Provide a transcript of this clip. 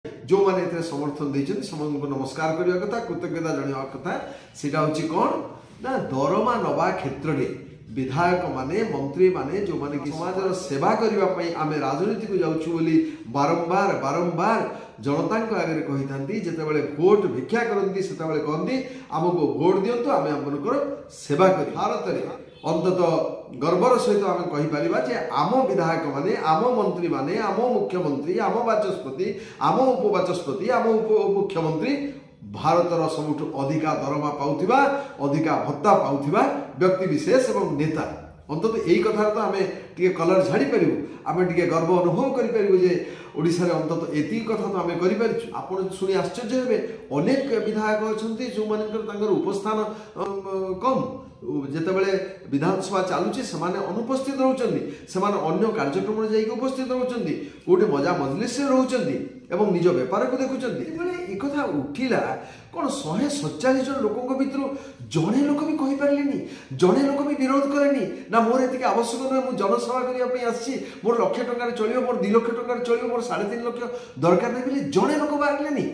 जो मैंने एथे समर्थन देछन समस्त नमस्कार करबा कथा कृतज्ञता जणावा कथा सेटा होची कोन ना दरमा नवा क्षेत्र रे विधायक माने मंत्री माने जो माने कि समाजर सेवा करबा पई आमे राजनीति को जाउछु बोली बारंबार बारंबार जनता को आगे कही थांती जेतेबेले भोट भिक्षा करंती सेतेबेले कहंती हमको भोट दियंतु आमे हमनकर सेवा करी भारत रे अंतत गर्वर सहित आम कहीपर जे आम विधायक माने आम मंत्री माने आम मुख्यमंत्री आम बाचस्पति आम उपबाचस्पति आम उपमुख्यमंत्री भारतर सबुठ अधिका दरमा पाउथिबा अधिका भत्ता पाउथिबा व्यक्ति विशेष एवं नेता अंतत यही कथा तो आम टे कलर झाड़ी पारू आम टे गर्व अनुभव करूँ जे ओडिशा रे अंतत एति कथा तो आम करिपारिछु आपण सुनी आश्चर्य हेबे अनेक विधायक अछंती जो मानकर तांकर उपस्थान कम जेतेबेले विधानसभा चालुची सेमाने अनुपस्थित रहउचंदी सेमाने अन्य कार्यक्रम रे जाई उपस्थित रहउचंदी कोटे मजा मजलिस रे रहउचंदी एवं निज व्यापार को देखुचंदी बेले ए कथा उठिला कोन 147 जन लोकक भितर जणे लोक भी कहि पारलेनी जणे लोक भी विरोध करेनी ना मोर एतिके आवश्यक न मु जनसेवा करिया पई आछि मोर 1 लाख टका रे चलियो मोर 2 लाख टका रे चलियो मोर 3.5 लाख दरकार नै बेले जणे लोक बारलेनी